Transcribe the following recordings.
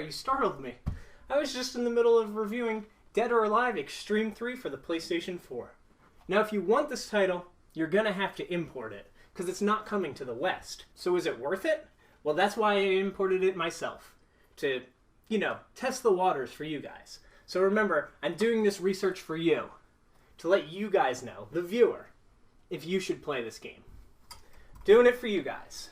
you startled me. I was just in the middle of reviewing Dead or Alive Xtreme 3 for the PlayStation 4. Now, if you want this title, you're gonna have to import it, because it's not coming to the West. So is it worth it? Well, that's why I imported it myself, to, test the waters for you guys. So remember, I'm doing this research for you, to let you guys know, the viewer, if you should play this game. Doing it for you guys.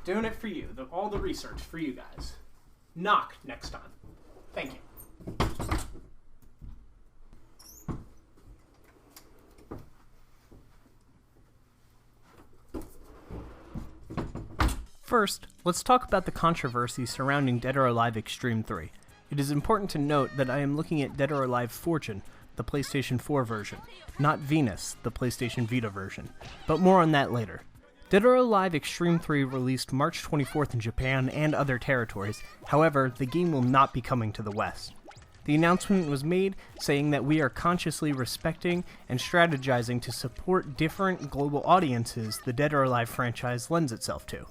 Doing it for you. All the research for you guys. Knock next time. Thank you. First, let's talk about the controversy surrounding Dead or Alive Xtreme 3. It is important to note that I am looking at Dead or Alive Fortune, the PlayStation 4 version, not Venus, the PlayStation Vita version, but more on that later. Dead or Alive Xtreme 3 released March 24th in Japan and other territories, however, the game will not be coming to the West. The announcement was made saying that we are consciously respecting and strategizing to support different global audiences the Dead or Alive franchise lends itself to.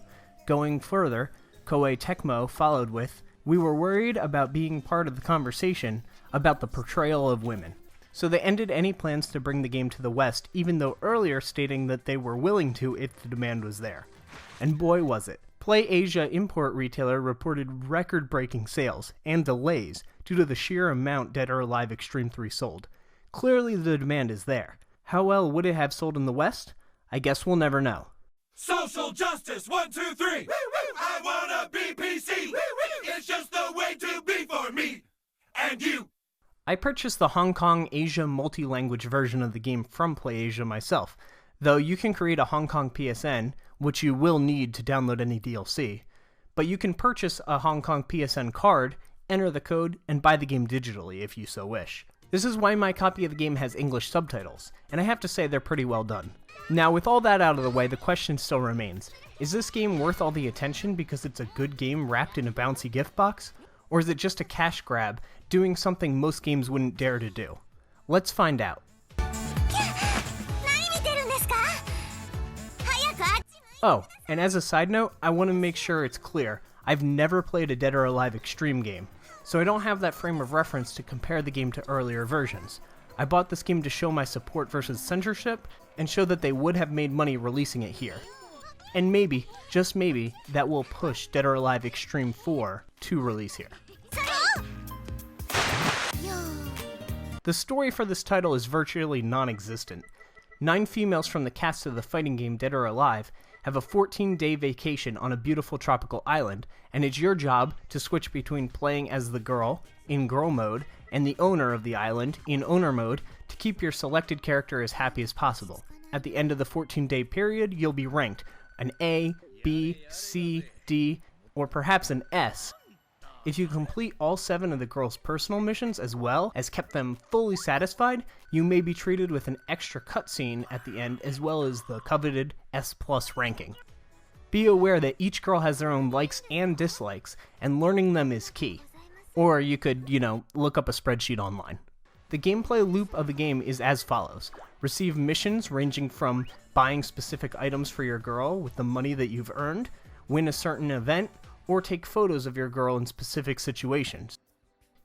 Going further, Koei Tecmo followed with, "We were worried about being part of the conversation about the portrayal of women." So they ended any plans to bring the game to the West, even though earlier stating that they were willing to if the demand was there. And boy was it. PlayAsia import retailer reported record-breaking sales, and delays, due to the sheer amount Dead or Alive Xtreme 3 sold. Clearly the demand is there. How well would it have sold in the West? I guess we'll never know. Social justice, 1, 2, 3. I wanna be PC. It's just the way to be for me and you. I purchased the Hong Kong Asia multi-language version of the game from PlayAsia myself, though you can create a Hong Kong PSN, which you will need to download any DLC, but you can purchase a Hong Kong PSN card, enter the code, and buy the game digitally if you so wish. This is why my copy of the game has English subtitles, and I have to say they're pretty well done. Now, with all that out of the way, the question still remains. Is this game worth all the attention because it's a good game wrapped in a bouncy gift box? Or is it just a cash grab, doing something most games wouldn't dare to do? Let's find out. Oh, and as a side note, I want to make sure it's clear, I've never played a Dead or Alive Xtreme game, so I don't have that frame of reference to compare the game to earlier versions. I bought this game to show my support versus censorship, and show that they would have made money releasing it here. And maybe, just maybe, that will push Dead or Alive Xtreme 4 to release here. The story for this title is virtually non-existent. 9 females from the cast of the fighting game Dead or Alive have a 14-day vacation on a beautiful tropical island, and it's your job to switch between playing as the girl, in girl mode, and the owner of the island, in owner mode, to keep your selected character as happy as possible. At the end of the 14-day period, you'll be ranked an A, B, C, D, or perhaps an S. If you complete all 7 of the girls' personal missions as well as kept them fully satisfied, you may be treated with an extra cutscene at the end as well as the coveted S+ ranking. Be aware that each girl has their own likes and dislikes, and learning them is key. Or you could, look up a spreadsheet online. The gameplay loop of the game is as follows. Receive missions ranging from buying specific items for your girl with the money that you've earned, win a certain event, or take photos of your girl in specific situations.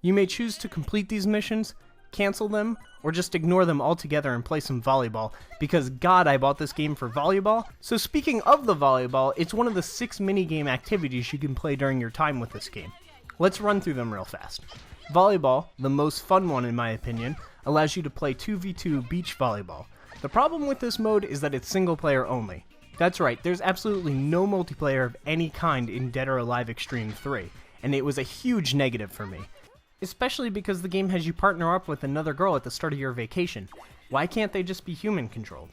You may choose to complete these missions, cancel them, or just ignore them altogether and play some volleyball, because God, I bought this game for volleyball. So speaking of the volleyball, it's one of the 6 minigame activities you can play during your time with this game. Let's run through them real fast. Volleyball, the most fun one in my opinion, allows you to play 2v2 beach volleyball. The problem with this mode is that it's single player only. That's right, there's absolutely no multiplayer of any kind in Dead or Alive Xtreme 3, and it was a huge negative for me. Especially because the game has you partner up with another girl at the start of your vacation. Why can't they just be human controlled?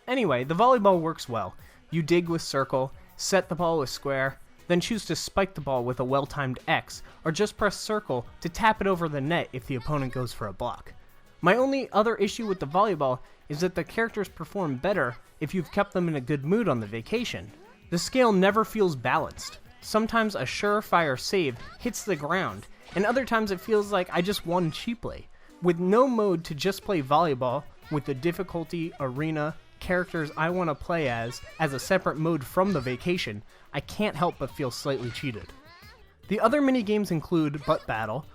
Anyway, the volleyball works well. You dig with circle, set the ball with square, then choose to spike the ball with a well-timed X, or just press circle to tap it over the net if the opponent goes for a block. My only other issue with the volleyball is that the characters perform better if you've kept them in a good mood on the vacation. The scale never feels balanced. Sometimes a surefire save hits the ground, and other times it feels like I just won cheaply. With no mode to just play volleyball, with the difficulty, arena, characters I want to play as a separate mode from the vacation, I can't help but feel slightly cheated. The other minigames include Butt Battle,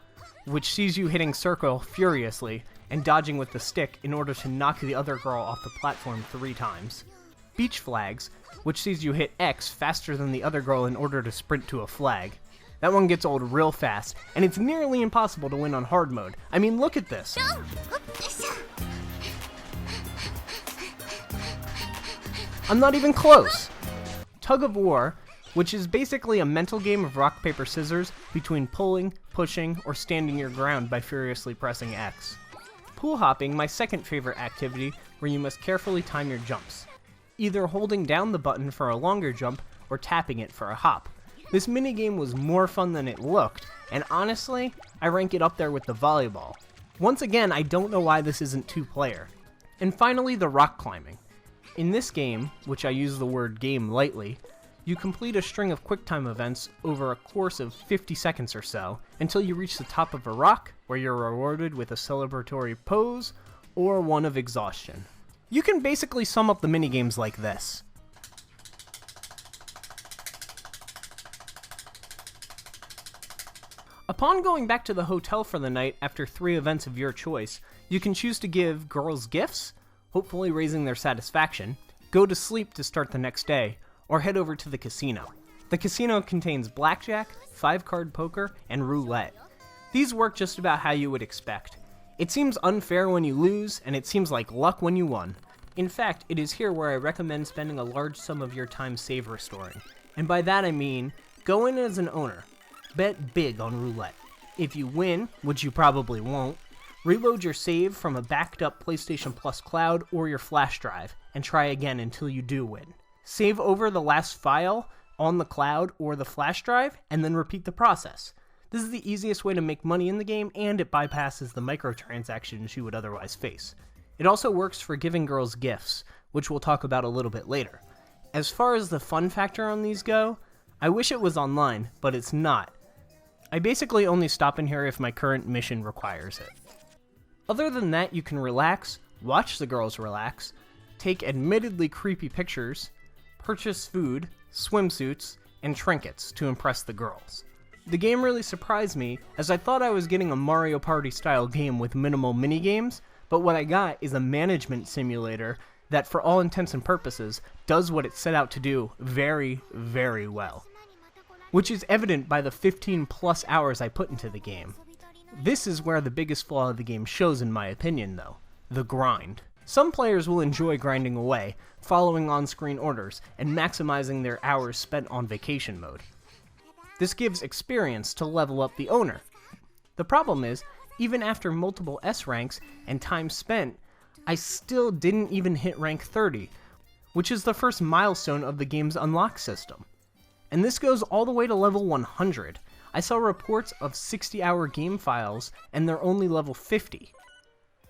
which sees you hitting circle furiously and dodging with the stick in order to knock the other girl off the platform 3 times. Beach Flags, which sees you hit X faster than the other girl in order to sprint to a flag. That one gets old real fast, and it's nearly impossible to win on hard mode. I mean, look at this. I'm not even close. Tug of War, which is basically a mental game of rock, paper, scissors between pulling, pushing, or standing your ground by furiously pressing X. Pool hopping, my second favorite activity, where you must carefully time your jumps, either holding down the button for a longer jump or tapping it for a hop. This minigame was more fun than it looked, and honestly, I rank it up there with the volleyball. Once again, I don't know why this isn't 2-player. And finally, the rock climbing. In this game, which I use the word game lightly, you complete a string of QuickTime events over a course of 50 seconds or so, until you reach the top of a rock, where you're rewarded with a celebratory pose, or one of exhaustion. You can basically sum up the minigames like this. Upon going back to the hotel for the night after 3 events of your choice, you can choose to give girls gifts, hopefully raising their satisfaction, go to sleep to start the next day, or head over to the casino. The casino contains blackjack, 5-card poker, and roulette. These work just about how you would expect. It seems unfair when you lose, and it seems like luck when you won. In fact, it is here where I recommend spending a large sum of your time save restoring. And by that I mean, go in as an owner. Bet big on roulette. If you win, which you probably won't, reload your save from a backed up PlayStation Plus cloud or your flash drive, and try again until you do win. Save over the last file on the cloud or the flash drive, and then repeat the process. This is the easiest way to make money in the game, and it bypasses the microtransactions you would otherwise face. It also works for giving girls gifts, which we'll talk about a little bit later. As far as the fun factor on these go, I wish it was online, but it's not. I basically only stop in here if my current mission requires it. Other than that, you can relax, watch the girls relax, take admittedly creepy pictures, purchase food, swimsuits, and trinkets to impress the girls. The game really surprised me, as I thought I was getting a Mario Party style game with minimal minigames, but what I got is a management simulator that for all intents and purposes does what it set out to do very, very well. Which is evident by the 15 plus hours I put into the game. This is where the biggest flaw of the game shows in my opinion though, the grind. Some players will enjoy grinding away, following on-screen orders, and maximizing their hours spent on vacation mode. This gives experience to level up the owner. The problem is, even after multiple S ranks and time spent, I still didn't even hit rank 30, which is the first milestone of the game's unlock system. And this goes all the way to level 100. I saw reports of 60-hour game files, and they're only level 50.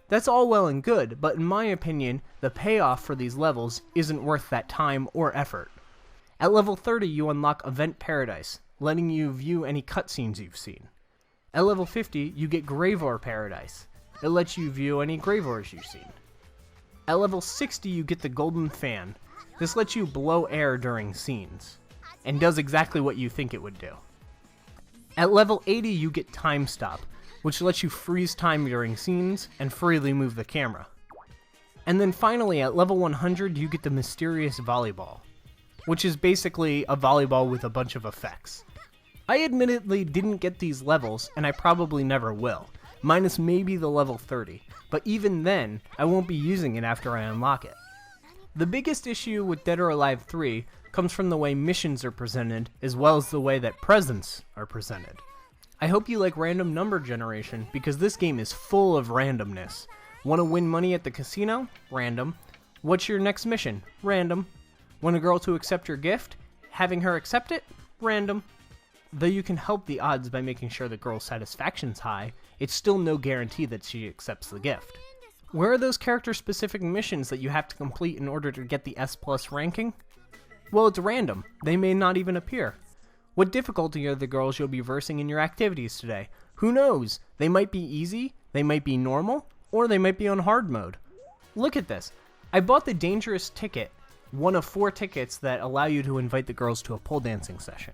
That's all well and good, but in my opinion, the payoff for these levels isn't worth that time or effort. At level 30, you unlock Event Paradise, letting you view any cutscenes you've seen. At level 50, you get Gravor Paradise. It lets you view any Gravors you've seen. At level 60, you get the Golden Fan. This lets you blow air during scenes, and does exactly what you think it would do. At level 80, you get Time Stop, which lets you freeze time during scenes and freely move the camera. And then finally, at level 100, you get the Mysterious Volleyball, which is basically a volleyball with a bunch of effects. I admittedly didn't get these levels, and I probably never will, minus maybe the level 30, but even then, I won't be using it after I unlock it. The biggest issue with Dead or Alive 3 comes from the way missions are presented, as well as the way that presents are presented. I hope you like random number generation, because this game is full of randomness. Want to win money at the casino? Random. What's your next mission? Random. Want a girl to accept your gift? Having her accept it? Random. Though you can help the odds by making sure the girl's satisfaction's high, it's still no guarantee that she accepts the gift. Where are those character-specific missions that you have to complete in order to get the S+ ranking? Well, it's random. They may not even appear. What difficulty are the girls you'll be versing in your activities today? Who knows? They might be easy, they might be normal, or they might be on hard mode. Look at this. I bought the Dangerous ticket, one of 4 tickets that allow you to invite the girls to a pole dancing session.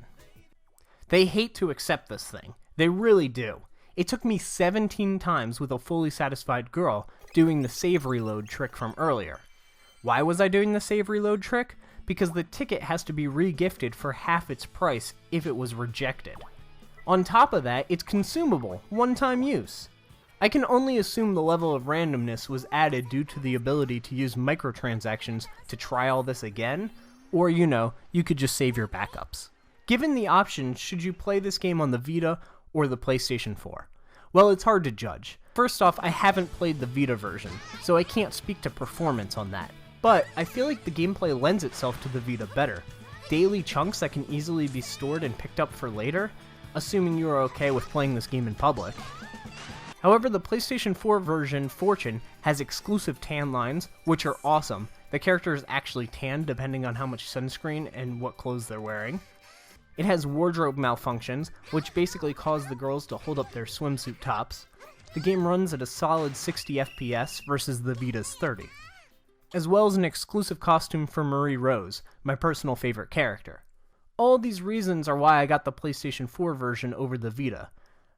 They hate to accept this thing. They really do. It took me 17 times with a fully satisfied girl doing the save reload trick from earlier. Why was I doing the save reload trick? Because the ticket has to be re-gifted for half its price if it was rejected. On top of that, it's consumable, one-time use. I can only assume the level of randomness was added due to the ability to use microtransactions to try all this again, or you could just save your backups. Given the option, should you play this game on the Vita or the PlayStation 4? Well, it's hard to judge. First off, I haven't played the Vita version, so I can't speak to performance on that. But I feel like the gameplay lends itself to the Vita better. Daily chunks that can easily be stored and picked up for later, assuming you are okay with playing this game in public. However, the PlayStation 4 version, Fortune, has exclusive tan lines, which are awesome. The character is actually tanned depending on how much sunscreen and what clothes they're wearing. It has wardrobe malfunctions, which basically cause the girls to hold up their swimsuit tops. The game runs at a solid 60 FPS versus the Vita's 30. As well as an exclusive costume for Marie Rose, my personal favorite character. All these reasons are why I got the PlayStation 4 version over the Vita.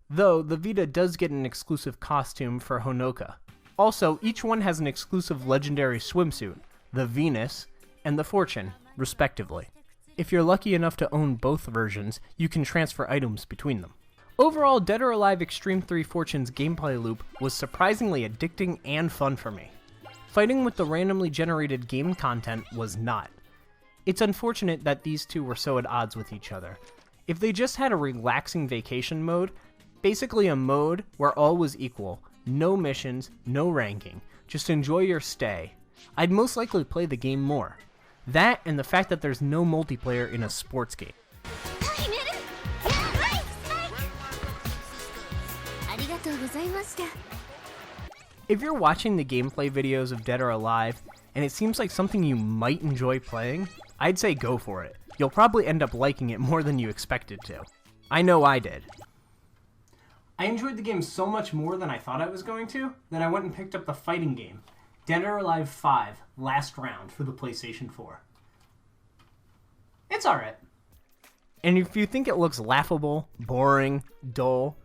Though, the Vita does get an exclusive costume for Honoka. Also, each one has an exclusive legendary swimsuit, the Venus and the Fortune, respectively. If you're lucky enough to own both versions, you can transfer items between them. Overall, Dead or Alive Xtreme 3 Fortune's gameplay loop was surprisingly addicting and fun for me. Fighting with the randomly generated game content was not. It's unfortunate that these two were so at odds with each other. If they just had a relaxing vacation mode, basically a mode where all was equal, no missions, no ranking, just enjoy your stay, I'd most likely play the game more. That and the fact that there's no multiplayer in a sports game. If you're watching the gameplay videos of Dead or Alive, and it seems like something you might enjoy playing, I'd say go for it. You'll probably end up liking it more than you expected to. I know I did. I enjoyed the game so much more than I thought I was going to, that I went and picked up the fighting game, Dead or Alive 5, Last Round for the PlayStation 4. It's alright. And if you think it looks laughable, boring, dull,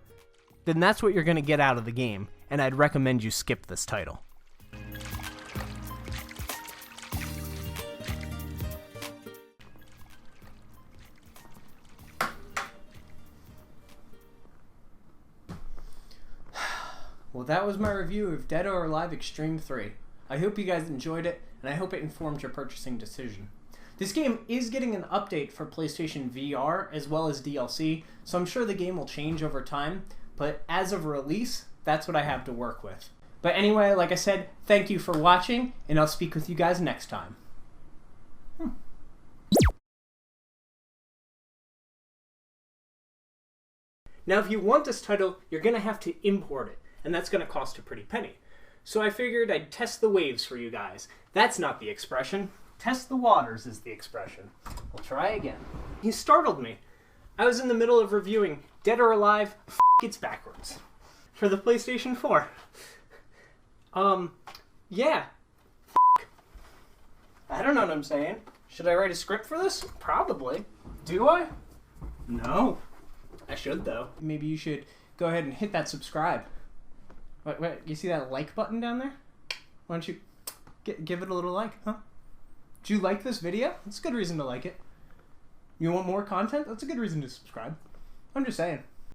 then that's what you're going to get out of the game, and I'd recommend you skip this title. Well, that was my review of Dead or Alive Xtreme 3. I hope you guys enjoyed it, and I hope it informed your purchasing decision. This game is getting an update for PlayStation VR as well as DLC, so I'm sure the game will change over time, but as of release, that's what I have to work with. But anyway, like I said, thank you for watching, and I'll speak with you guys next time. Now, if you want this title, you're going to have to import it, and that's going to cost a pretty penny. So I figured I'd test the waves for you guys. That's not the expression. Test the waters is the expression. We'll try again. He startled me. I was in the middle of reviewing Dead or Alive, it's backwards, for the PlayStation 4. Yeah. I don't know what I'm saying. Should I write a script for this? Probably. Do I? No. I should, though. Maybe you should go ahead and hit that subscribe. Wait, you see that like button down there? Why don't you give it a little like, huh? Do you like this video? That's a good reason to like it. You want more content? That's a good reason to subscribe. I'm just saying.